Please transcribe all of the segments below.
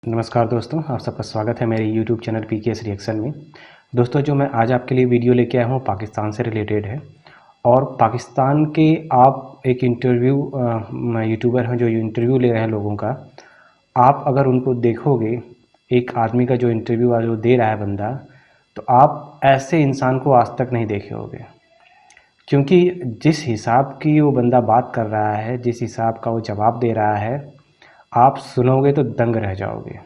नमस्कार दोस्तों, आप सबका स्वागत है मेरे YouTube चैनल PKS रिएक्शन में। दोस्तों, जो मैं आज आपके लिए वीडियो लेके आया हूँ पाकिस्तान से रिलेटेड है। और पाकिस्तान के आप एक इंटरव्यू यूट्यूबर हैं जो इंटरव्यू ले रहे हैं लोगों का। आप अगर उनको देखोगे, एक आदमी का जो इंटरव्यू जो दे रहा है बंदा, तो आप ऐसे इंसान को आज तक नहीं देखे होगे। क्योंकि जिस हिसाब की वो बंदा बात कर रहा है, जिस हिसाब का वो जवाब दे रहा है, आप सुनोगे तो दंग रह जाओगे।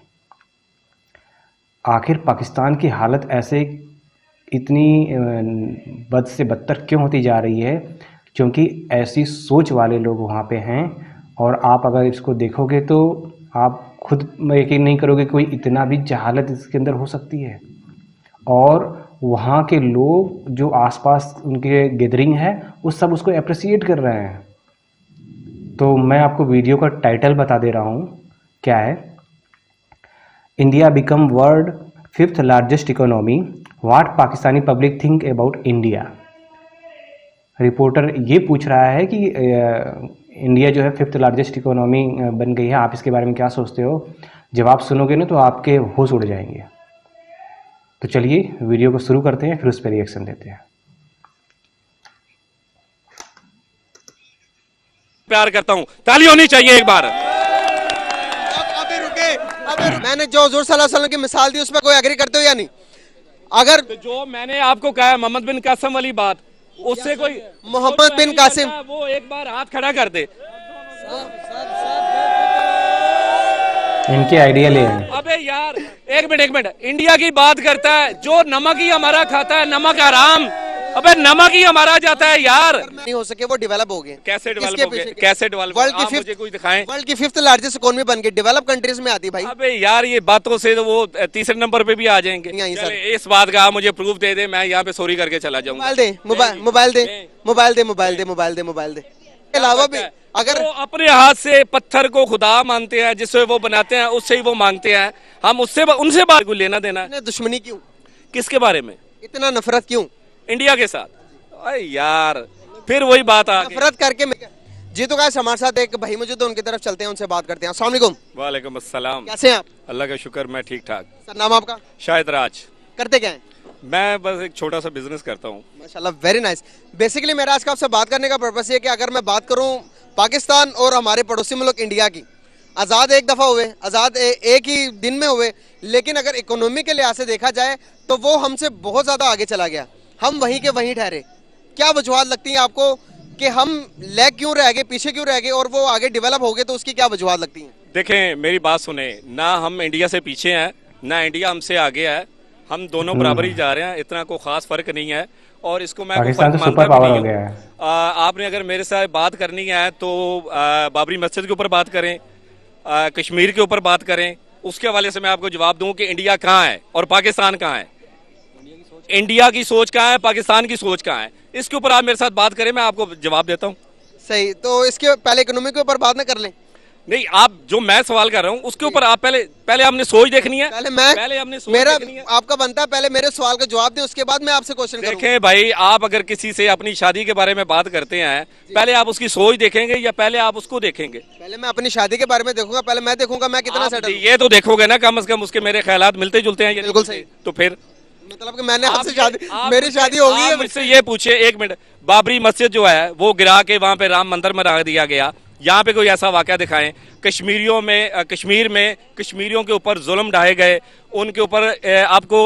आखिर पाकिस्तान की हालत ऐसे इतनी बद से बदतर क्यों होती जा रही है? क्योंकि ऐसी सोच वाले लोग वहाँ पे हैं। और आप अगर इसको देखोगे तो आप खुद यकीन नहीं करोगे कोई इतना भी जहालत इसके अंदर हो सकती है। और वहाँ के लोग जो आसपास उनके गैदरिंग है वो सब उसको अप्रिसिएट कर रहे हैं। तो मैं आपको वीडियो का टाइटल बता दे रहा हूँ, क्या है। India become world 5th largest economy, what Pakistani public think about India. Reporter ये पूछ रहा है कि इंडिया जो है 5th लार्जेस्ट इकोनॉमी बन गई है, आप इसके बारे में क्या सोचते हो? जब आप सुनोगे ना तो आपके होश उड़ जाएंगे। तो चलिए वीडियो को शुरू करते हैं, फिर उस पर रिएक्शन देते हैं। प्यार करता हूँ, ताली होनी चाहिए एक बार। अभी रुके, मैंने जो हुजूर सल्लल्लाहु अलैहि वसल्लम की मिसाल दी उसमें कोई एग्री करते हो या नहीं? अगर तो जो मैंने आपको कहा है मोहम्मद बिन कासिम वाली बात, उससे कोई मोहम्मद बिन कासिम, वो एक बार हाथ खड़ा कर दे। इनके आइडिया ले हैं। अबे यार एक मिनट, इंडिया की बात करता है, जो नमक ही हमारा खाता है, नमक हराम। अबे नमक ही हमारा जाता है यार। नहीं हो सके वो डेवलप हो गए। कैसे डेवलप हो गए? कैसे डेवलप? वर्ल्ड की आप मुझे कोई दिखाएं। वर्ल्ड की 5th लार्जेस्ट इकोनॉमी बन गई, डेवलप कंट्रीज में आती भाई। अबे यार ये बातों से तो वो तीसरे नंबर पे भी आ जाएंगे। चले, इस बात का आप मुझे प्रूफ दे दे, मैं यहाँ पे सॉरी करके चला जाऊंगा। मोबाइल दे, मोबाइल दे, मोबाइल दे, मोबाइल दे, मोबाइल दे, मोबाइल दे। अलावा भी अगर वो अपने हाथ से पत्थर को खुदा मानते हैं, जिससे वो बनाते हैं उससे ही वो मांगते हैं, हम उससे उनसे बात को लेना देना है। दुश्मनी क्यों? किसके बारे में इतना नफरत क्यों इंडिया के साथ? अरे यार फिर वही बात आ गई। नफरत करके जी तो गाइस हमारे साथ एक भाई मौजूद है, उनकी तरफ चलते हैं, उनसे बात करते हैं। अस्सलाम वालेकुम। वालेकुम अस्सलाम। कैसे हैं आप? अल्लाह का शुक्र, मैं ठीक ठाक। सर नाम आपका? शायद राज। करते क्या हैं? मैं बस एक छोटा सा बिजनेस करता हूँ। माशाल्लाह, वेरी नाइस। बेसिकली मेरा आज का आपसे बात करने का पर्पस ये कि अगर मैं बात करूं पाकिस्तान और हमारे पड़ोसी मुल्क इंडिया की, आज़ाद एक दफ़ा हुए, आज़ाद एक ही दिन में हुए, लेकिन अगर इकोनॉमी के लिहाज से देखा जाए तो वो हमसे बहुत ज़्यादा आगे चला गया। हम वहीं के वहीं ठहरे। क्या वजूहत लगती है आपको कि हम लैग क्यों रह गए, पीछे क्यों रह गए, और वो आगे डेवलप हो गए, तो उसकी क्या वजूहत लगती हैं? देखें मेरी बात सुने, ना हम इंडिया से पीछे हैं ना इंडिया हमसे आगे है, हम दोनों बराबर ही जा रहे हैं, इतना कोई खास फर्क नहीं है। और इसको मैं पाकिस्तान तो सुपर पावर हो गया है। आपने अगर मेरे साथ बात करनी है तो बाबरी मस्जिद के ऊपर बात करें, कश्मीर के ऊपर बात करें, उसके हवाले से मैं आपको जवाब दूं कि इंडिया कहाँ है और पाकिस्तान कहाँ है। इंडिया की सोच कहाँ है, पाकिस्तान की सोच कहाँ है, इसके ऊपर आप मेरे साथ बात करें, मैं आपको जवाब देता हूँ। सही, तो इसके पहले इकोनॉमी के ऊपर बात ना कर लें? नहीं, आप जो मैं सवाल कर रहा हूँ उसके ऊपर आप पहले हमने सोच देखनी है। पहले हमने सोच मेरा देखनी है। आपका बनता है पहले मेरे सवाल का जवाब दें, उसके बाद मैं आपसे क्वेश्चन करूंगा। देखें भाई, आप अगर किसी से अपनी शादी के बारे में बात करते हैं, पहले आप उसकी सोच देखेंगे या पहले आप उसको देखेंगे? पहले मैं अपनी शादी के बारे में देखूंगा, पहले मैं देखूंगा मैं कितना सेटल। ये तो देखोगे ना, कम से कम उसके मेरे ख्यालात मिलते जुलते हैं। बिल्कुल सही। तो फिर मतलब कि मैंने आपसे शादी, मेरी शादी हो गई है। मुझसे ये पूछे, एक मिनट, बाबरी मस्जिद जो है वो गिरा के वहां पे राम मंदिर में रख दिया गया, यहाँ पे कोई ऐसा वाकया दिखाएं। कश्मीर में कश्मीरियों के ऊपर जुल्म ढाए गए, उनके ऊपर आपको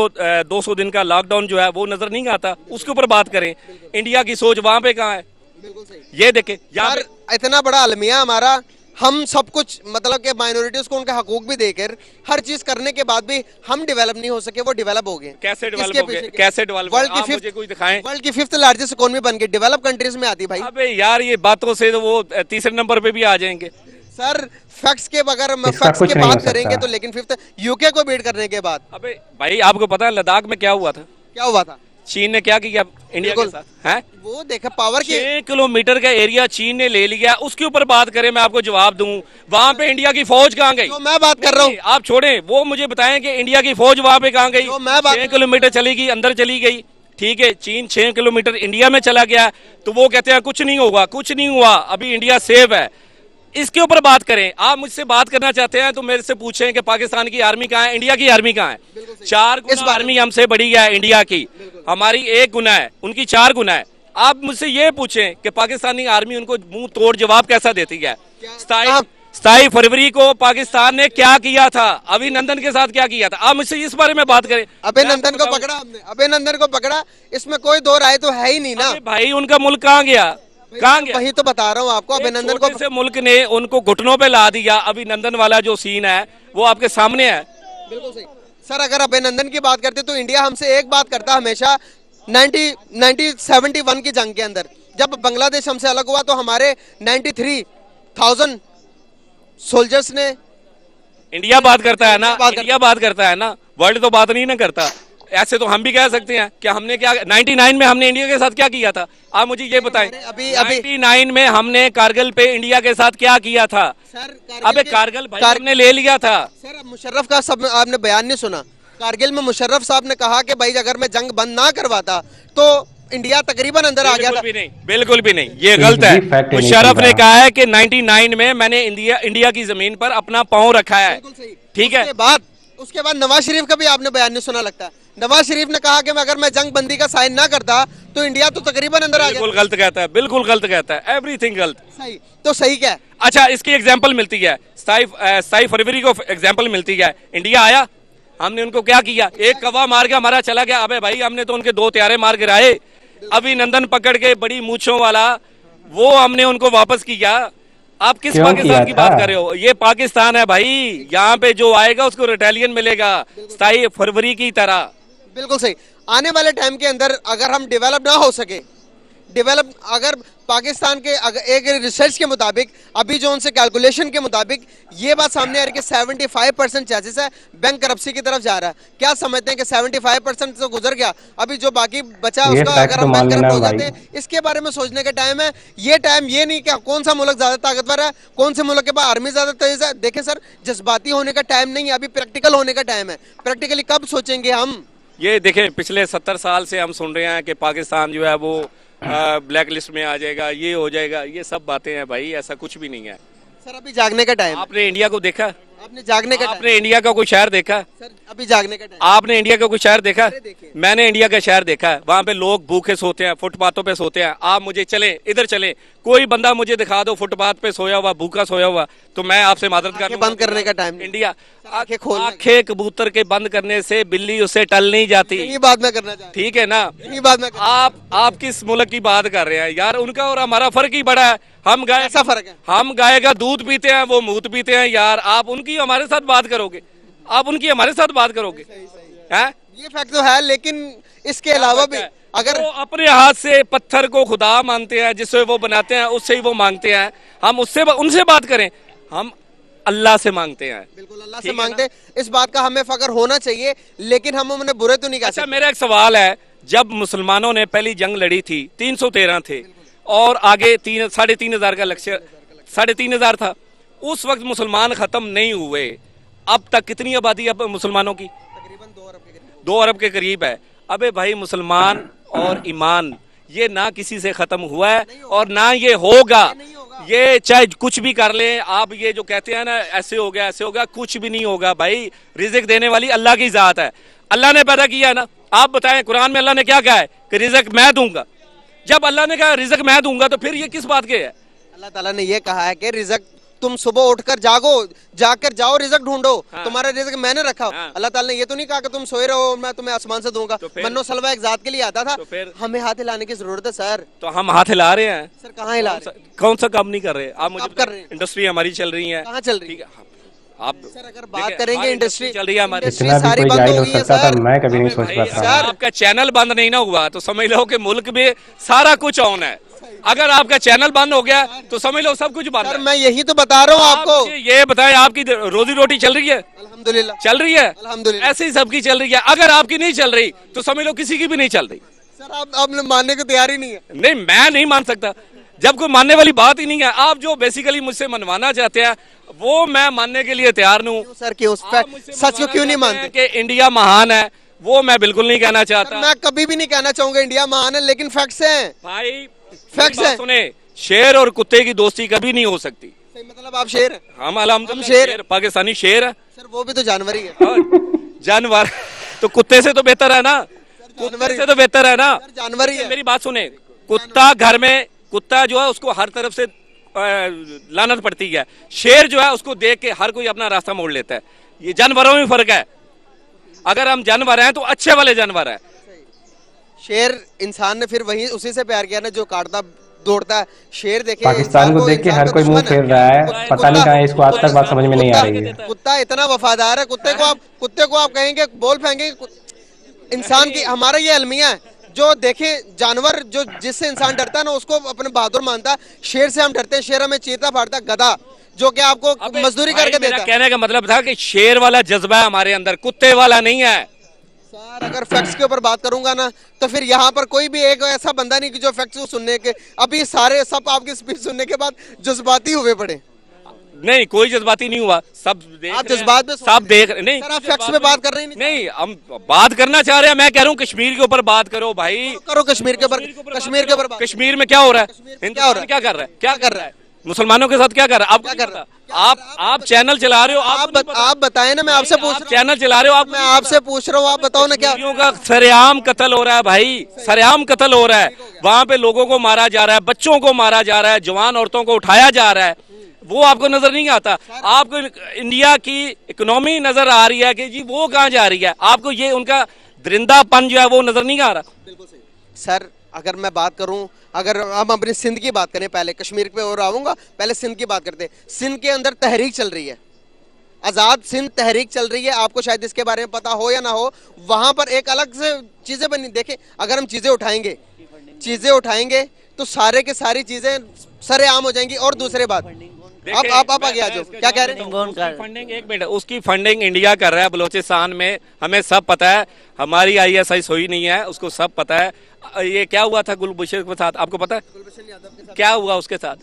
200 दिन का लॉकडाउन जो है वो नजर नहीं आता, उसके ऊपर बात करें। इंडिया की सोच वहां पे कहाँ है? बिल्कुल सही। ये देखें, यार इतना बड़ा अलमिया हमारा, हम सब कुछ मतलब कि माइनॉरिटीज को उनके हकूक भी देकर हर चीज करने के बाद भी हम डेवलप नहीं हो सके, वो डेवलप हो गए। कैसे डेवलप हो गए? कैसे डेवलप? आप मुझे कोई दिखाएं। वर्ल्ड की 5th लार्जेस्ट इकोनॉमी बन गई, डेवलप कंट्रीज में आती भाई। अबे यार ये बातों से तो वो तीसरे नंबर पे भी आ जाएंगे। सर फैक्ट्स के बगैर फैक्ट्स की बात करेंगे तो, लेकिन 5th यूके को बीट करने के बाद। अबे भाई आपको पता है लद्दाख में क्या हुआ था? क्या हुआ था? चीन ने क्या किया इंडिया के साथ? हैं? वो देखा पावर के 6 किलोमीटर का एरिया चीन ने ले लिया, उसके ऊपर बात करें, मैं आपको जवाब दूं। वहां पे इंडिया की फौज कहाँ गई? तो मैं बात कर रहा हूँ, आप छोड़ें, वो मुझे बताएं कि इंडिया की फौज वहां पे कहाँ गई? 6 किलोमीटर चली गई, अंदर चली गई, ठीक है। चीन 6 किलोमीटर इंडिया में चला गया, तो वो कहते हैं कुछ नहीं होगा, कुछ नहीं हुआ, अभी इंडिया सेफ है। इसके ऊपर बात करें। आप मुझसे बात करना चाहते हैं तो मेरे से पूछें कि पाकिस्तान की आर्मी कहाँ है, इंडिया की आर्मी कहाँ है। 4 गुना आर्मी हमसे बड़ी है इंडिया की, हमारी 1 गुना है, उनकी 4 गुना है। आप मुझसे ये पूछें कि पाकिस्तानी आर्मी उनको मुंह तोड़ जवाब कैसा देती है। 27 फरवरी को पाकिस्तान ने क्या किया था, अभिनंदन के साथ क्या किया था, आप मुझसे इस बारे में बात करें। अभिनंदन को पकड़ा हमने, अभिनंदन को पकड़ा, इसमें कोई दो राय तो है ही नहीं ना। भाई उनका मुल्क कहाँ गया, कहाँ गया? वही तो बता रहा हूँ आपको, अभिनंदन को से मुल्क ने उनको घुटनों पे ला दिया। अभिनंदन वाला जो सीन है वो आपके सामने है। बिल्कुल सही सर। अगर अभिनंदन की बात करते तो इंडिया हमसे एक बात करता हमेशा 1971 की जंग के अंदर, जब बांग्लादेश हमसे अलग हुआ तो हमारे 93,000 सोल्जर्स ने। इंडिया बात करता है ना, इंडिया बात करता है ना, वर्ल्ड तो बात नहीं ना करता। ऐसे तो हम भी कह सकते हैं कि हमने क्या 99 में हमने इंडिया के साथ क्या किया था। आप मुझे ये बताएं, अभी 99 में हमने कारगिल पे इंडिया के साथ क्या किया था। सर अबे कारगिल भाई हमने ले लिया था। सर अब मुशर्रफ का सब आपने बयान नहीं सुना। कारगिल में मुशर्रफ साहब ने कहा कि भाई अगर मैं जंग बंद ना करवाता तो इंडिया तकरीबन अंदर आ गया था। बिल्कुल भी नहीं, ये गलत है। मुशर्रफ ने कहा है कि 99 में मैंने इंडिया की जमीन पर अपना पांव रखा है, ठीक है। उसके बाद नवाज शरीफ का भी आपने बयान नहीं सुना लगता। नवाज शरीफ ने कहा कि अगर मैं जंग बंदी का साइन ना करता तो इंडिया तो तकरीबन अंदर आ गया। बिल्कुल गलत कहता है, बिल्कुल गलत कहता है, एवरीथिंग गलत। सही तो सही क्या है? अच्छा, इसकी एग्जांपल मिलती है 27 फरवरी को एग्जांपल मिलती है। इंडिया आया, हमने उनको क्या किया, एक कवा मार के हमारा चला गया। अबे भाई हमने तो उनके 2 त्यारे मार गिराए। अभिनंदन पकड़ के बड़ी मूंछों वाला वो हमने उनको वापस किया। आप किस पाकिस्तान की बात कर रहे हो? ये पाकिस्तान है भाई, यहाँ पे जो आएगा उसको रिटेलियन मिलेगा 27 फरवरी की तरह। बिल्कुल सही। आने वाले टाइम के अंदर अगर हम डेवलप ना हो सके, अगर पाकिस्तान के एक रिसर्च के मुताबिक, अभी जो उनसे कैलकुलेशन के मुताबिक ये बात सामने आ रही है कि 75% चांसेस है बैंक करप्सी की तरफ जा रहा है। क्या समझते हैं कि 75% तो गुजर गया, अभी जो बाकी बचा उसका अगर हम बैंक करप्ट हो जाते हैं, इसके बारे में सोचने का टाइम है। ये टाइम ये नहीं कि कौन सा मुल्क ज्यादा ताकतवर है, कौन से मुल्क के पास आर्मी ज्यादा तेज है। देखें सर, जज्बाती होने का टाइम नहीं है, अभी प्रैक्टिकल होने का टाइम है। प्रैक्टिकली कब सोचेंगे हम? ये देखें, पिछले 70 साल से हम सुन रहे हैं कि पाकिस्तान जो है वो ब्लैक लिस्ट में आ जाएगा, ये हो जाएगा, ये सब बातें हैं भाई, ऐसा कुछ भी नहीं है। सर अभी जागने का टाइम। आपने इंडिया को देखा? आपने जागने का आपने इंडिया का कोई शहर देखा? सर अभी जागने का टाइम। आपने इंडिया का कोई शहर देखा? मैंने इंडिया का शहर देखा है, वहाँ पे लोग भूखे सोते हैं, फुटपाथों पे सोते हैं। आप मुझे इधर चले, कोई बंदा मुझे दिखा दो फुटपाथ पे सोया हुआ, भूखा सोया हुआ, तो मैं आपसे मादरत कर बंद करने का टाइम। इंडिया आंखें कबूतर के बंद करने से बिल्ली उससे टल नहीं जाती। यही बात मैं करना चाहता, ठीक है ना? यही बात मैं आप किस मुल्क की बात कर रहे हैं यार? उनका और हमारा फर्क ही बड़ा है। हम गाय, ऐसा फर्क है, हम गाय का दूध पीते हैं, वो मूत पीते हैं यार। आप उनकी हमारे साथ बात करोगे, आप उनकी हमारे साथ बात करोगे? हैं? ये फैक्ट तो है, लेकिन इसके अलावा भी अगर वो अपने हाथ से पत्थर को खुदा मानते हैं, जिससे वो बनाते हैं उससे ही वो मांगते हैं, हम उनसे बात करें? हम अल्लाह से मांगते हैं। बिल्कुल अल्लाह से मांगते हैं। इस बात का हमें फख्र होना चाहिए, लेकिन हम उन्हें बुरे तो नहीं कह सकते। अच्छा, मेरा एक सवाल है, जब मुसलमानों ने पहली जंग लड़ी थी 313 थे और आगे 3,500 का लक्ष्य 3,500 था, उस वक्त मुसलमान खत्म नहीं हुए। अब तक कितनी आबादी अब मुसलमानों की? तकरीबन 2 अरब के करीब। 2 अरब के करीब है। अबे भाई, मुसलमान और ईमान ये ना किसी से खत्म हुआ है और ना ये होगा। ये चाहे कुछ भी कर ले, आप ये जो कहते हैं ना ऐसे हो गया ऐसे हो गया, कुछ भी नहीं होगा भाई। रिज़्क देने वाली अल्लाह की जात है, अल्लाह ने पैदा किया है ना। आप बताएं, कुरान में अल्लाह ने क्या कहा है कि रिज़्क मैं दूंगा? जब अल्लाह ने कहा रिज़्क मैं दूंगा तो फिर ये किस बात के है? अल्लाह ताला ने ये कहा है कि रिज़्क तुम सुबह उठकर जाकर जाओ, रिज़्क ढूंढो। हाँ। तुम्हारा रिज़्क मैंने रखा। हाँ। अल्लाह ताला ने ये तो नहीं कहा कि तुम सोए रहो मैं तुम्हें आसमान से दूंगा। तो मन्नो सलवा एक जात के लिए आता था, तो हमें हाथ हिलाने की जरूरत है सर। तो हम हाथ हिला रहे हैं सर। कहाँ हिला रहे हैं? कौन सा काम नहीं कर रहे? आप मुझे कर रहे हैं। इंडस्ट्री हमारी चल रही है। कहाँ चल रही है? आप सर अगर बात करेंगे इंडस्ट्री चल रही है हमारी, सारी बंद हो गई है सर। मैं कभी नहीं सोच पाता। सर आपका चैनल बंद नहीं ना हुआ तो समझ लो कि मुल्क में सारा कुछ ऑन है। अगर आपका चैनल बंद हो गया तो समझ लो सब कुछ बंद है। मैं यही तो बता रहा हूँ आपको। ये बताएं, आपकी रोजी रोटी चल रही है? अल्हम्दुलिल्लाह चल रही है, अल्हम्दुलिल्लाह। ऐसे ही सबकी चल रही है। अगर आपकी नहीं चल रही तो समझ लो किसी की भी नहीं चल रही। सर आप मानने को तैयार ही नहीं है। नहीं, मैं नहीं मान सकता जब कोई मानने वाली बात ही नहीं है। आप जो बेसिकली मुझसे मनवाना चाहते हैं वो मैं मानने के लिए तैयार नहीं हूँ। सर क्यों सच को क्यों नहीं मानते कि इंडिया महान है? वो मैं बिल्कुल नहीं कहना चाहता। मैं कभी भी नहीं कहना चाहूंगा इंडिया महान है, लेकिन फैक्ट्स हैं भाई, फैक्ट्स हैं। सुने, शेर और कुत्ते की दोस्ती कभी नहीं हो सकती। सही, मतलब आप शेर हैं। हम अल्हम्दुलिल्लाह शेर शेर, पाकिस्तानी शेर है। सर वो भी तो जानवर ही है। और जानवर तो कुत्ते से तो बेहतर है ना, कुत्ते से तो बेहतर है ना। सर जानवर ही है। मेरी बात सुने, कुत्ता घर में, कुत्ता जो है उसको हर तरफ से लानत पड़ती है। शेर जो है उसको देख के हर कोई अपना रास्ता मोड़ लेता है। ये जानवरों में फर्क है। अगर हम जानवर हैं तो अच्छे वाले जानवर है। शेर इंसान ने फिर वही उसी से प्यार किया ना जो काटता दौड़ता है। शेर देखे पाकिस्तान को देख के हर कोई मुंह फेर रहा है, पता नहीं कहाँ है, इसको आज तक बात समझ में नहीं आ रही है। कुत्ता इतना वफादार है, कुत्ते को आप कहेंगे बोल फेंकेंगे। इंसान की हमारा ये अलमिया है, जो देखे जानवर जो जिससे इंसान डरता है ना उसको अपने बहादुर मानता है। शेर से हम डरते हैं, शेर हमें चीरता फाड़ता है, गधा जो कि आपको मजदूरी करके देता है। कहने का मतलब था कि शेर वाला जज्बा है हमारे अंदर, कुत्ते वाला नहीं है। सर अगर फैक्ट्स के ऊपर बात करूंगा ना तो फिर यहाँ पर कोई भी एक ऐसा बंदा नहीं कि जो फैक्ट्स को सुनने के अभी सारे सब आपकी स्पीच सुनने के बाद जज्बाती हुए पड़े। नहीं, कोई जज्बाती नहीं हुआ, सब देख आप जज्बात में सब देख नहीं। सर आप फैक्ट्स पे बात कर रहे हैं नहीं, हम बात करना चाह रहे हैं। मैं कह रहा हूँ कश्मीर के ऊपर बात करो भाई, करो कश्मीर के ऊपर, कश्मीर के ऊपर बात। कश्मीर में क्या हो रहा है, क्या हो रहा है, क्या कर रहा है, क्या कर रहा है, मुसलमानों के साथ क्या कर रहा है, आपको क्या कर रहा है? आप चैनल चला रहे हो, आप बताएं ना, मैं आपसे पूछ रहा हूं। चैनल चला रहे हो आप, मैं आपसे पूछ रहा हूँ, आप बताओ ना क्या का सरेआम कत्ल हो रहा है भाई, सरेआम कत्ल हो रहा है। वहां पे लोगों को मारा जा रहा है, बच्चों को मारा जा रहा है, जवान औरतों को उठाया जा रहा है। वो आपको नजर नहीं आता। आपको इंडिया की इकोनॉमी नजर आ रही है कि जी वो कहाँ जा रही है, आपको ये उनका दरिंदापन जो है वो नजर नहीं आ रहा। बिल्कुल सही। सर अगर मैं बात करूं, अगर हम अपनी सिंध की बात करें, पहले कश्मीर पे और आऊंगा, पहले सिंध की बात करते हैं। सिंध के अंदर तहरीक चल रही है, आजाद सिंध तहरीक चल रही है। आपको शायद इसके बारे में पता हो या ना हो। वहां पर एक अलग से चीजें बनी। देखें अगर हम चीजें उठाएंगे तो सारे के सारी चीजें सरेआम हो जाएंगी। और दूसरी बात, आप आगे आ जाओ, क्या कह रहे हैं? फंडिंग, एक मिनट, उसकी फंडिंग इंडिया कर रहा है बलोचिस्तान में, हमें सब पता है। हमारी ISI सोई नहीं है, उसको सब पता है। ये क्या हुआ था गुलभूषण के साथ, आपको पता है क्या हुआ उसके साथ?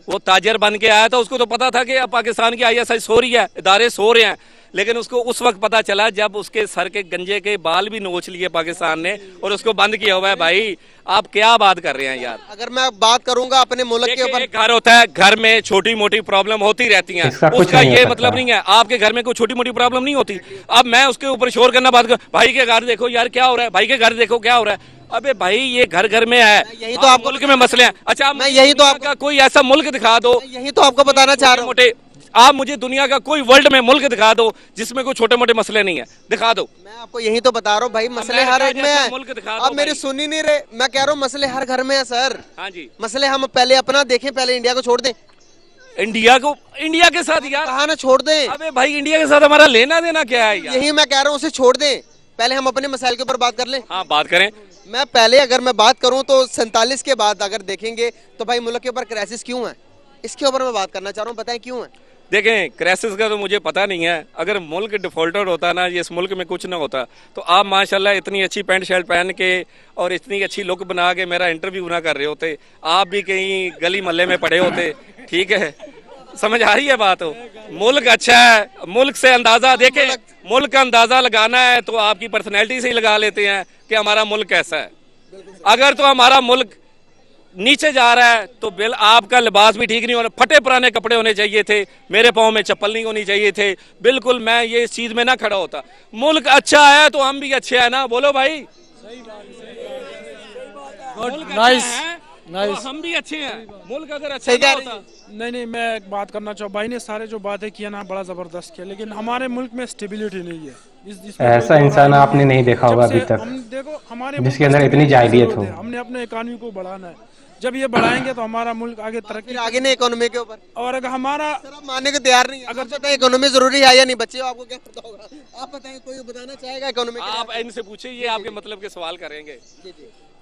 वो ताजर बन के आया था, उसको तो पता था कि अब पाकिस्तान की ISI सो रही है, इदारे सो रहे हैं। लेकिन उसको उस वक्त पता चला जब उसके सर के गंजे के बाल भी नोच लिए पाकिस्तान ने और उसको बंद किया हुआ है। भाई आप क्या बात कर रहे हैं यार? अगर मैं बात करूंगा अपने मुल्क के ऊपर, घर होता है, घर में छोटी मोटी प्रॉब्लम होती रहती है, उसका ये मतलब नहीं है आपके घर में कोई छोटी मोटी प्रॉब्लम नहीं होती। अब मैं उसके ऊपर शोर करना बात कर, भाई के घर देखो यार क्या हो रहा है, भाई के घर देखो क्या हो रहा है। अबे भाई ये घर घर में है, यही तो आपको मुल्क में मसले हैं। अच्छा मैं यही तो आपका कोई ऐसा मुल्क दिखा दो, यही तो आपको बताना चाह रहा हूँ। मोटे आप मुझे दुनिया का कोई वर्ल्ड में मुल्क दिखा दो जिसमें कोई छोटे मोटे मसले नहीं है, दिखा दो। मैं आपको यही तो बता रहा हूँ भाई, मसले हर एक में है। मुल्क दिखा दो। आप मेरी सुन ही नहीं रहे, मैं कह रहा हूँ मसले हर घर में है सर। हाँ जी, मसले हम पहले अपना देखें, पहले इंडिया को छोड़ दें। इंडिया के साथ यार कहा ना छोड़ दें। अबे भाई इंडिया के साथ हमारा लेना देना क्या है यार? यही मैं कह रहा हूँ, उसे छोड़ दें, पहले हम अपने मसाइल के ऊपर बात कर लें। हाँ बात करें। मैं पहले अगर मैं बात करूं तो 47 के बाद अगर देखेंगे तो भाई मुल्क के ऊपर क्राइसिस क्यों है, इसके ऊपर मैं बात करना चाह रहा हूं। बताएं क्यों है? देखें क्राइसिस का तो मुझे पता नहीं है। अगर मुल्क डिफॉल्टर होता ना, ये इस मुल्क में कुछ ना होता, तो आप माशाल्लाह इतनी अच्छी पैंट शर्ट पहन के और इतनी अच्छी लुक बना के मेरा इंटरव्यू ना कर रहे होते। आप भी कहीं गली मोहल्ले में पड़े होते। ठीक है, समझ आ रही है बात हो? मुल्क अच्छा है, मुल्क से अंदाजा देखें, मुल्क का अंदाजा लगाना है तो आपकी पर्सनैलिटी से ही लगा लेते हैं कि हमारा मुल्क कैसा है। अगर तो हमारा मुल्क नीचे जा रहा है तो बिल आपका लिबास भी ठीक नहीं होना, फटे पुराने कपड़े होने चाहिए थे, मेरे पाँव में चप्पल नहीं होनी चाहिए थे। बिल्कुल मैं ये इस चीज में ना खड़ा होता। मुल्क अच्छा है तो हम भी अच्छे हैं ना, बोलो भाई। नाइस, हम भी अच्छे हैं। मुल्क अगर अच्छा ना होता। नहीं, मैं एक बात करना चाहूँ, भाई ने सारे जो बातें किया ना बड़ा जबरदस्त किया, लेकिन हमारे मुल्क में स्टेबिलिटी नहीं है। ऐसा इंसान आपने नहीं देखा होगा अभी तक, हम देखो हमारे जिसके अंदर इतनी जाहिलियत हो। हमने अपने इकोनॉमी को बढ़ाना है, जब ये बढ़ाएंगे तो हमारा मुल्क आगे तरक्की, आगे नहीं इकोनॉमी के ऊपर। और अगर हमारा मानने को तैयार नहीं, अगर पता है इकोनॉमी जरूरी है या नहीं, बच्चे आपको क्या पता होगा? आप बताएं, कोई बताना चाहेगा इकोनॉमी? आप इनसे पूछिए, ये आपके मतलब के सवाल करेंगे।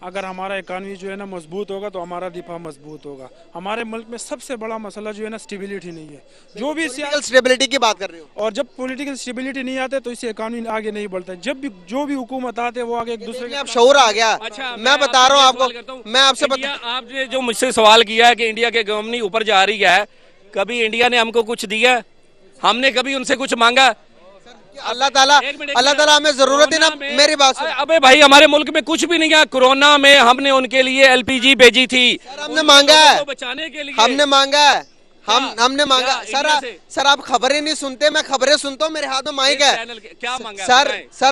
अगर हमारा इकोनॉमी जो है ना मजबूत होगा तो हमारा दिफा मजबूत होगा। हमारे मुल्क में सबसे बड़ा मसला जो है ना स्टेबिलिटी नहीं है। जो भी स्टेबिलिटी की बात कर रहे हो, और जब पॉलिटिकल स्टेबिलिटी नहीं आते तो इससे इकोनॉमी आगे नहीं बढ़ता। जब भी जो भी हुकूमत आते वो आगे एक दूसरे के अब शऊर आ गया। अच्छा, मैं बता रहा हूँ आपको, मैं आपसे आपने जो मुझसे सवाल किया है कि इंडिया की इकोनॉमी ऊपर जा रही है, कभी इंडिया ने हमको कुछ दिया? हमने कभी उनसे कुछ मांगा? अल्लाह ताला हमें जरूरत है ना, मेरी बात सुन। अबे भाई हमारे मुल्क में कुछ भी नहीं है। कोरोना में हमने उनके लिए LPG भेजी थी, हमने मांगा है, बचाने के लिए हमने मांगा है, हमने मांगा सर आप खबरें नहीं सुनते, मैं खबरें सुनता हूँ, मेरे हाथ में माइक है। क्या मांगा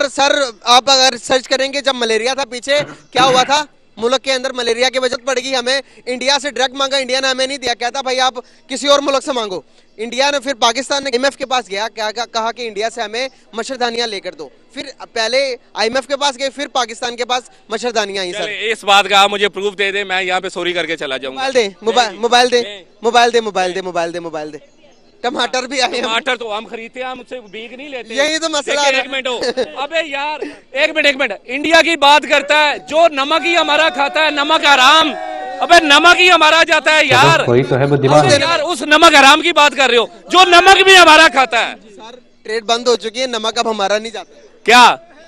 सर आप अगर सर्च करेंगे, जब मलेरिया था पीछे क्या हुआ था मुल्क के अंदर, मलेरिया की वजह पड़ गई हमें, इंडिया से ड्रग मांगा, इंडिया ने हमें नहीं दिया, कहता भाई आप किसी और मुल्क से मांगो। इंडिया ने फिर पाकिस्तान ने IMF के पास गया, क्या कहा कि इंडिया से हमें मच्छरदानियां लेकर दो, फिर पहले IMF के पास गए, फिर पाकिस्तान के पास मच्छरदानियां आई। सर इस बात का आप मुझे प्रूफ दे दे, मैं यहाँ पे सॉरी करके चला जाऊंगा। मोबाइल दे टमाटर भी आए, टमाटर तो हम खरीदते हैं, हम उससे भीग नहीं लेते। यही तो मसला है। एक मिनट हो, अबे यार एक मिनट, इंडिया की बात करता है, जो नमक ही हमारा खाता है, नमक हराम, अबे नमक ही हमारा जाता है यार, कोई तो है बुद्धिमान यार, उस नमक हराम की बात कर रहे हो जो नमक भी हमारा खाता है। सर ट्रेड बंद हो चुकी है, नमक अब हमारा नहीं जाता। क्या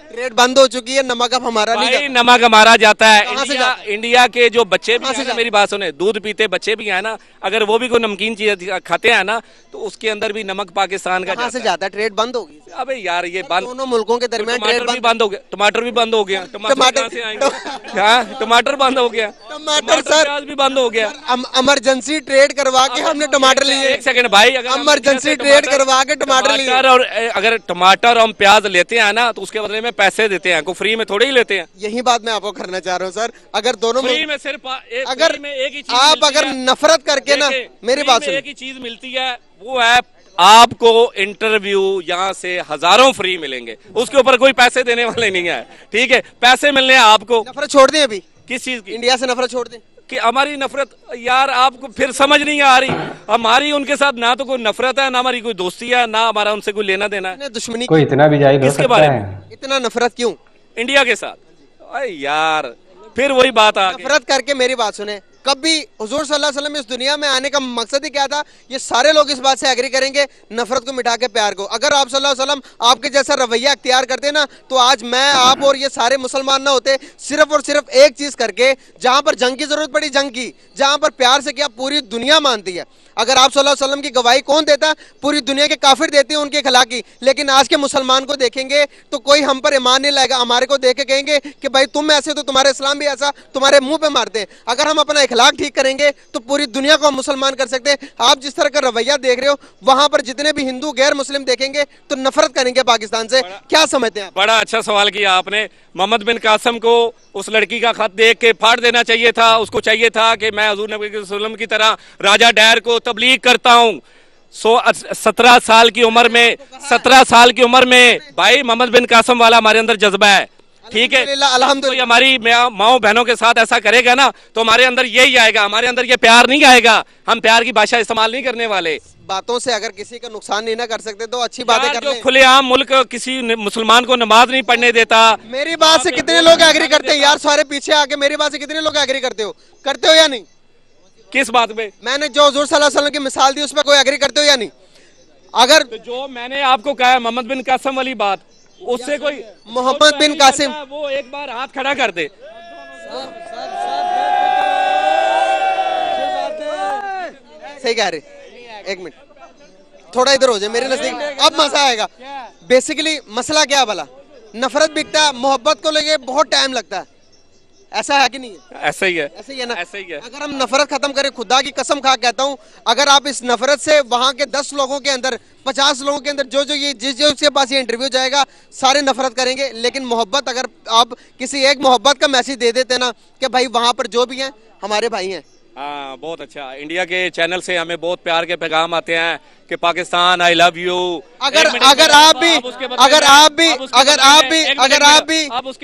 ट्रेड बंद हो चुकी है, नमक अब हमारा नहीं जाता। नमक हमारा जाता है। कहाँ से जाता है? इंडिया के जो बच्चे भी कहाँ से हैं ना, मेरी बात सुने, दूध पीते बच्चे भी हैं ना, अगर वो भी कोई नमकीन चीज खाते हैं ना, तो उसके अंदर भी नमक पाकिस्तान का कहाँ से जाता है? ट्रेड बंद होगी। अबे यार ये बंद, दोनों मुल्कों के दरमियान ट्रेड भी बंद हो गया, टमाटर भी बंद हो गया, टमाटर से आएंगे, टमाटर बंद हो गया, टमाटर सर प्याज भी बंद हो गया। इमरजेंसी ट्रेड करवा के हमने टमाटर लिए। एक सेकंड भाई, अगर इमरजेंसी ट्रेड करवा के टमाटर लिए, और अगर टमाटर और प्याज लेते हैं ना, तो उसके बदले में पैसे देते हैं, फ्री में थोड़ी ही लेते हैं। यही बात मैं आपको करना चाह रहा हूँ सर, अगर दोनों फ्री में सिर्फ अगर एक ही चीज आप अगर नफरत करके ना, मेरी बात सुनिए, एक ही चीज मिलती है, वो है आपको इंटरव्यू, यहाँ से हजारों फ्री मिलेंगे, उसके ऊपर कोई पैसे देने वाले नहीं है, ठीक है, पैसे मिलने हैं आपको। नफरत छोड़ दें अभी, किस चीज की? इंडिया से नफरत छोड़ दें। कि हमारी नफरत, यार आपको फिर समझ नहीं आ रही, हमारी उनके साथ ना तो कोई नफरत है, ना हमारी कोई दोस्ती है, ना हमारा उनसे कोई लेना देना है। दुश्मनी कोई इतना भी जाहिल हो किसके सकता बारे है? में इतना नफरत क्यों इंडिया के साथ? अरे यार फिर वही बात आ गई। नफरत करके मेरी बात सुने, कभी हुजूर सल्लल्लाहु अलैहि वसल्लम इस दुनिया में आने का मकसद ही क्या था? ये सारे लोग इस बात से एग्री करेंगे, नफरत को मिटा के प्यार को। अगर आप सल्लल्लाहु अलैहि वसल्लम आपके जैसा रवैया अख्तियार करते ना, तो आज मैं, आप और ये सारे मुसलमान ना होते। सिर्फ और सिर्फ एक चीज करके, जहां पर जंग की जरूरत पड़ी जंग की, जहां पर प्यार से किया पूरी दुनिया मानती है। अगर आप सल्लल्लाहु अलैहि वसल्लम की गवाही कौन देता? पूरी दुनिया के काफिर देते हैं उनके खिलाफ की। लेकिन आज के मुसलमान को देखेंगे तो कोई हम पर ईमान नहीं लाएगा, हमारे को देख के कहेंगे कि भाई तुम ऐसे तो तुम्हारे इस्लाम भी ऐसा, तुम्हारे मुंह पे मारते हैं। अगर हम अपना इखलाक ठीक करेंगे तो पूरी दुनिया को हम मुसलमान कर सकते हैं। आप जिस तरह का रवैया देख रहे हो, वहां पर जितने भी हिंदू गैर मुस्लिम देखेंगे तो नफरत करेंगे पाकिस्तान से। क्या समझते हैं आप? बड़ा अच्छा सवाल किया आपने। मोहम्मद बिन कासिम को उस लड़की का खत देख के फाड़ देना चाहिए था। उसको चाहिए था कि मैं हुजूर नबी वसल्लम की तरह राजा डैर को तबलीग करता हूँ। 17 साल की उम्र में, 17 साल की उम्र में भाई मोहम्मद बिन कासिम वाला हमारे अंदर जज्बा है, ठीक है। कोई हमारी माओ बहनों के साथ ऐसा करेगा ना, तो हमारे अंदर यही आएगा, हमारे अंदर ये प्यार नहीं आएगा। हम प्यार की भाषा इस्तेमाल नहीं करने वाले। बातों से अगर किसी का नुकसान नहीं ना कर सकते तो अच्छी बातें कर लें। खुलेआम मुल्क किसी मुसलमान को नमाज नहीं पढ़ने देता। मेरी बात से कितने लोग एग्री करते हैं यार? सारे पीछे आके मेरी बात से कितने लोग एग्री करते हो या नहीं? किस बात पे? मैंने जो हुजूर सल्लल्लाहु अलैहि वसल्लम की मिसाल दी, उस पर कोई एग्री करते हो या नहीं? अगर तो जो मैंने आपको कहा मोहम्मद बिन कासिम वाली बात, उससे कोई मोहम्मद बिन कासिम, वो एक बार हाथ खड़ा कर दे। सही कह रहे, एक मिनट थोड़ा इधर हो जाए मेरे नजदीक, अब मजा आएगा। बेसिकली मसला क्या भला? नफरत बिकता है, मोहब्बत को लेके बहुत टाइम लगता है। ऐसा है कि नहीं है? ऐसा ही है, ऐसा ही है ना? ऐसा ही है। अगर हम नफरत खत्म करें, खुदा की कसम खा कहता हूं, अगर आप इस नफरत से वहां के 10 लोगों के अंदर, 50 लोगों के अंदर, जो ये जिस उसके पास ये इंटरव्यू जाएगा, सारे नफरत करेंगे। लेकिन मोहब्बत, अगर आप किसी एक मोहब्बत का मैसेज दे देते ना कि भाई वहां पर जो भी हैं हमारे भाई हैं। हाँ, बहुत अच्छा। इंडिया के चैनल से हमें बहुत प्यार के पैगाम आते हैं कि पाकिस्तान आई लव यू। अगर आप भी अब उसके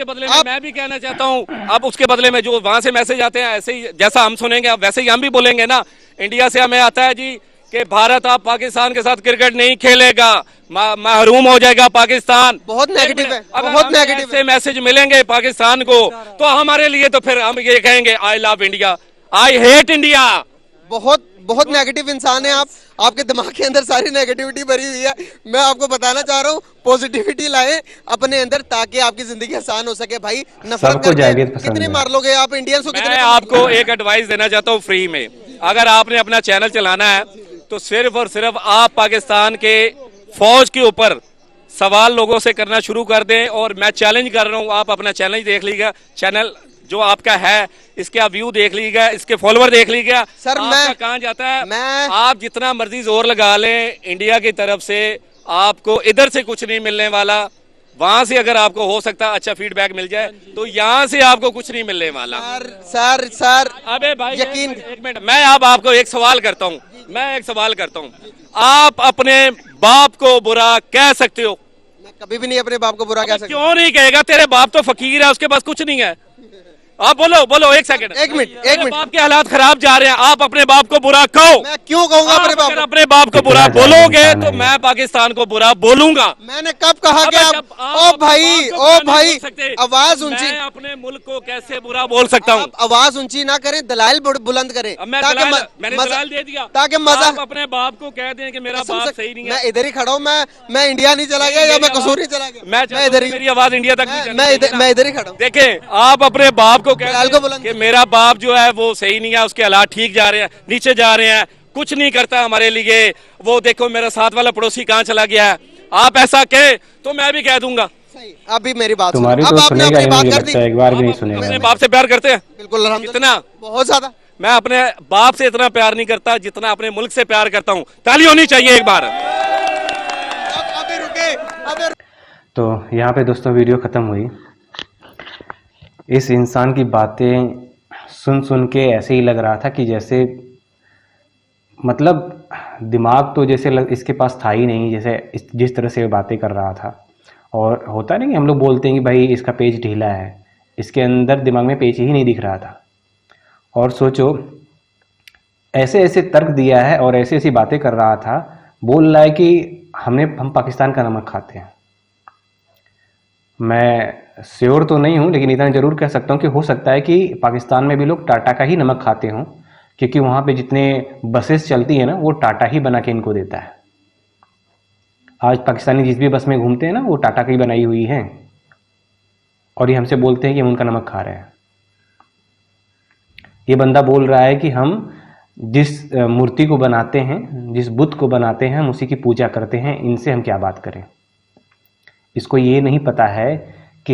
बदले में मैं भी कहना चाहता हूँ, अब उसके बदले में जो वहां से मैसेज आते हैं, ऐसे ही जैसा हम सुनेंगे वैसे ही हम भी बोलेंगे ना। इंडिया से हमें आता है जी कि भारत अब पाकिस्तान के साथ क्रिकेट नहीं खेलेगा, महरूम हो जाएगा पाकिस्तान। बहुत नेगेटिव है, बहुत नेगेटिव से मैसेज मिलेंगे पाकिस्तान को, तो हमारे लिए तो फिर हम ये कहेंगे I love India, I hate India. बहुत नेगेटिव इंसान है आप, आपके दिमाग के अंदर सारी नेगेटिविटी भरी हुई है। मैं आपको बताना चाह रहा हूँ, पॉजिटिविटी लाएं अपने अंदर ताकि आपकी जिंदगी आसान हो सके। भाई नफरत करके कितने मार लोगे आप इंडियंस को? मैं आपको एक एडवाइस देना चाहता हूँ फ्री में। अगर आपने अपना चैनल चलाना है तो सिर्फ और सिर्फ आप पाकिस्तान के फौज के ऊपर सवाल लोगों से करना शुरू कर दें। और मैं चैलेंज कर रहा हूँ, आप अपना चैलेंज देख लीजिएगा, चैनल जो आपका है, इसके आप व्यू देख लीजिएगा, इसके फॉलोवर देख लीजिएगा सर, आपका कहाँ जाता है। मैं आप जितना मर्जी जोर लगा लें इंडिया की तरफ से, आपको इधर से कुछ नहीं मिलने वाला। वहां से अगर आपको हो सकता है अच्छा फीडबैक मिल जाए, तो यहाँ से आपको कुछ नहीं मिलने वाला। सर अबे भाई यकीन, एक मिनट, मैं अब आपको एक सवाल करता हूँ, आप अपने बाप को बुरा कह सकते हो? मैं कभी भी नहीं अपने बाप को बुरा कह सकता। क्यों नहीं कहेगा? तेरे बाप तो फकीर है, उसके पास कुछ नहीं है। आप बोलो एक सेकंड, एक मिनट। बाप के हालात खराब जा रहे हैं, आप अपने बाप को बुरा कहो। मैं क्यों कहूंगा अपने बाप को? अपने बाप को बुरा बोलोगे तो मैं पाकिस्तान को बुरा बोलूंगा। मैंने कब कहा कि आप ओ भाई आवाज ऊंची, मैं अपने मुल्क को कैसे बुरा बोल सकता हूँ? आवाज ऊंची ना करें, दलाइल बुलंद करें। मैंने दलाल दे दिया, ताकि मजा आप अपने बाप को कह दें कि मेरा बाप सही नहीं है। मैं इधर ही खड़ा हूँ, मैं इंडिया नहीं चला गया या मैं कसूर नहीं चला गया, मैं इधर ही, मेरी आवाज इंडिया तक मैं इधर ही खड़ा हूँ। देखें, आप अपने बाप को कह दें कि मेरा बाप जो है वो सही नहीं है, उसके हालात ठीक जा रहे हैं, नीचे जा रहे हैं, कुछ नहीं करता हमारे लिए। वो देखो मेरा साथ वाला पड़ोसी कहाँ चला गया है। आप ऐसा कहे तो मैं भी कह दूंगा। अभी मेरी बात तुम्हारी तो सुनेगा ही नहीं, लगता है एक बार भी नहीं सुनेगा। अपने बाप से प्यार करते हैं? बिल्कुल, कितना? बहुत ज्यादा। मैं अपने बाप से इतना प्यार नहीं करता जितना अपने मुल्क से प्यार करता हूँ। ताली होनी चाहिए एक बार। तो यहाँ पे दोस्तों वीडियो ख़त्म हुई। इस इंसान की बातें सुन के ऐसे ही लग रहा था कि जैसे मतलब दिमाग तो जैसे इसके पास था ही नहीं, जैसे जिस तरह से बातें कर रहा था। और होता नहीं कि हम लोग बोलते हैं कि भाई इसका पेज ढीला है, इसके अंदर दिमाग में पेज ही नहीं दिख रहा था। और सोचो, ऐसे ऐसे तर्क दिया है और ऐसी ऐसी बातें कर रहा था, बोल रहा है कि हम पाकिस्तान का नमक खाते हैं। मैं श्योर तो नहीं हूँ, लेकिन इतना ज़रूर कह सकता हूँ कि हो सकता है कि पाकिस्तान में भी लोग टाटा का ही नमक खाते हों, क्योंकि वहाँ पे जितने बसेस चलती हैं ना, वो टाटा ही बना के इनको देता है। आज पाकिस्तानी जिस भी बस में घूमते हैं ना, वो टाटा की बनाई हुई हैं, और ये हमसे बोलते हैं कि हम उनका नमक खा रहे हैं। ये बंदा बोल रहा है कि हम जिस मूर्ति को बनाते हैं, जिस बुत को बनाते हैं, हम उसी की पूजा करते हैं, इनसे हम क्या बात करें। इसको ये नहीं पता है कि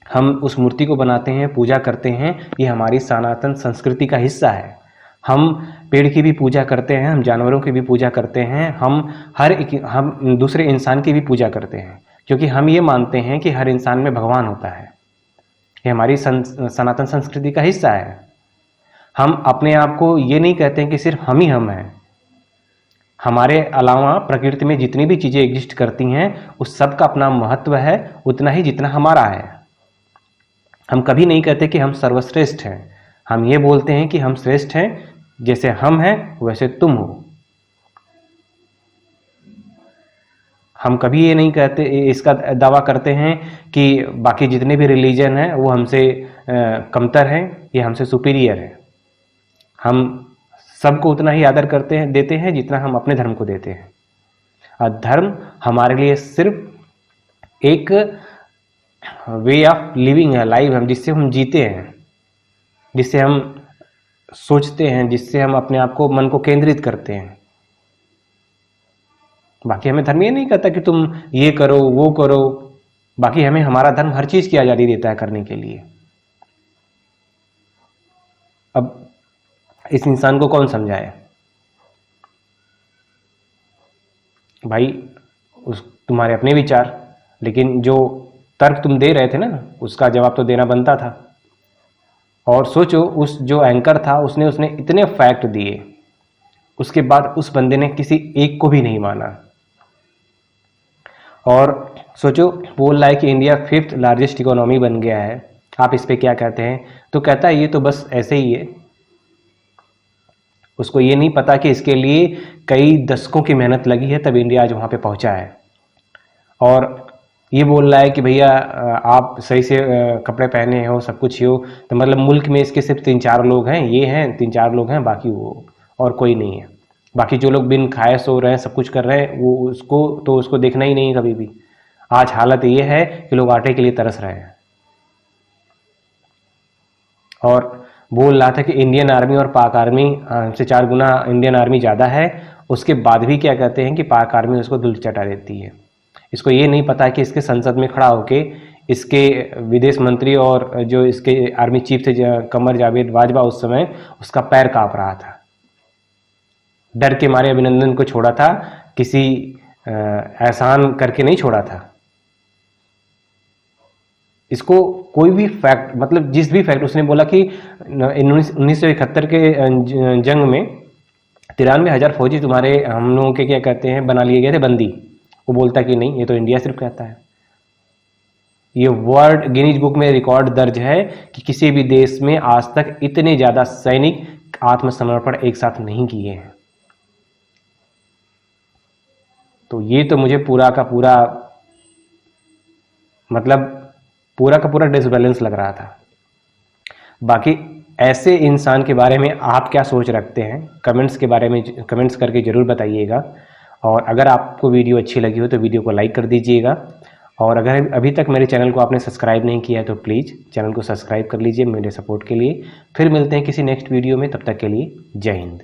हम उस मूर्ति को बनाते हैं, पूजा करते हैं, ये हमारी सनातन संस्कृति का हिस्सा है। हम पेड़ की भी पूजा करते हैं, हम जानवरों की भी पूजा करते हैं, हम दूसरे इंसान की भी पूजा करते हैं, क्योंकि हम ये मानते हैं कि हर इंसान में भगवान होता है। ये हमारी सनातन संस्कृति का हिस्सा है। हम अपने आप को ये नहीं कहते हैं कि सिर्फ हम ही हम हैं। हमारे अलावा प्रकृति में जितनी भी चीज़ें एग्जिस्ट करती हैं, उस सब का अपना महत्व है, उतना ही जितना हमारा है। हम कभी नहीं कहते कि हम सर्वश्रेष्ठ हैं। हम ये बोलते हैं कि हम श्रेष्ठ हैं, जैसे हम हैं वैसे तुम हो। हम कभी ये नहीं कहते, इसका दावा करते हैं कि बाकी जितने भी रिलीजन हैं वो हमसे कमतर हैं, ये हमसे सुपीरियर है। हम सबको उतना ही आदर करते हैं, देते हैं, जितना हम अपने धर्म को देते हैं। और धर्म हमारे लिए सिर्फ एक वे ऑफ लिविंग है, लाइफ है, जिससे हम जीते हैं, जिससे हम सोचते हैं, जिससे हम अपने आप को, मन को केंद्रित करते हैं। बाकी हमें धर्म ये नहीं कहता कि तुम ये करो वो करो। बाकी हमें हमारा धर्म हर चीज की आज़ादी देता है करने के लिए। अब इस इंसान को कौन समझाए भाई? तुम्हारे अपने विचार, लेकिन जो तर्क तुम दे रहे थे ना, उसका जवाब तो देना बनता था। और सोचो, उस जो एंकर था उसने इतने फैक्ट दिए, उसके बाद उस बंदे ने किसी एक को भी नहीं माना। और सोचो, बोल रहा है कि इंडिया 5th लार्जेस्ट इकोनॉमी बन गया है। आप इस पे क्या कहते हैं? तो कहता है ये तो बस ऐसे ही है। उसको ये नहीं पता कि इसके लिए कई दशकों की मेहनत लगी है, तब इंडिया आज वहाँ पे पहुँचा है। और ये बोल रहा है कि भैया आप सही से कपड़े पहने हो, सब कुछ हो, तो मतलब मुल्क में इसके सिर्फ 3-4 लोग हैं, ये हैं 3-4 लोग हैं, बाकी वो और कोई नहीं है। बाकी जो लोग बिन खाए सो रहे हैं, सब कुछ कर रहे हैं, वो उसको देखना ही नहीं है कभी भी। आज हालत ये है कि लोग आटे के लिए तरस रहे हैं। और बोल रहा था कि इंडियन आर्मी और पाक आर्मी से 4 गुना इंडियन आर्मी ज़्यादा है। उसके बाद भी क्या कहते हैं कि पाक आर्मी उसको धूल चटा देती है। इसको ये नहीं पता है कि इसके संसद में खड़ा होके इसके विदेश मंत्री और जो इसके आर्मी चीफ थे कमर जावेद बाजवा, उस समय उसका पैर कांप रहा था। डर के मारे अभिनंदन को छोड़ा था, किसी एहसान करके नहीं छोड़ा था। इसको कोई भी फैक्ट, मतलब जिस भी फैक्ट, उसने बोला कि 1971 के जंग में 93,000 फौजी तुम्हारे हम लोगों के क्या कहते हैं बना लिए गए थे बंदी। वो बोलता कि नहीं, ये तो इंडिया सिर्फ कहता है। ये वर्ल्ड गिनीज बुक में रिकॉर्ड दर्ज है कि किसी भी देश में आज तक इतने ज्यादा सैनिक आत्मसमर्पण एक साथ नहीं किए हैं। तो ये तो मुझे पूरा का पूरा, मतलब पूरा का पूरा डिसबैलेंस लग रहा था। बाकी ऐसे इंसान के बारे में आप क्या सोच रखते हैं, कमेंट्स के बारे में कमेंट्स करके ज़रूर बताइएगा। और अगर आपको वीडियो अच्छी लगी हो तो वीडियो को लाइक कर दीजिएगा। और अगर अभी तक मेरे चैनल को आपने सब्सक्राइब नहीं किया है तो प्लीज़ चैनल को सब्सक्राइब कर लीजिए मेरे सपोर्ट के लिए। फिर मिलते हैं किसी नेक्स्ट वीडियो में, तब तक के लिए जय हिंद।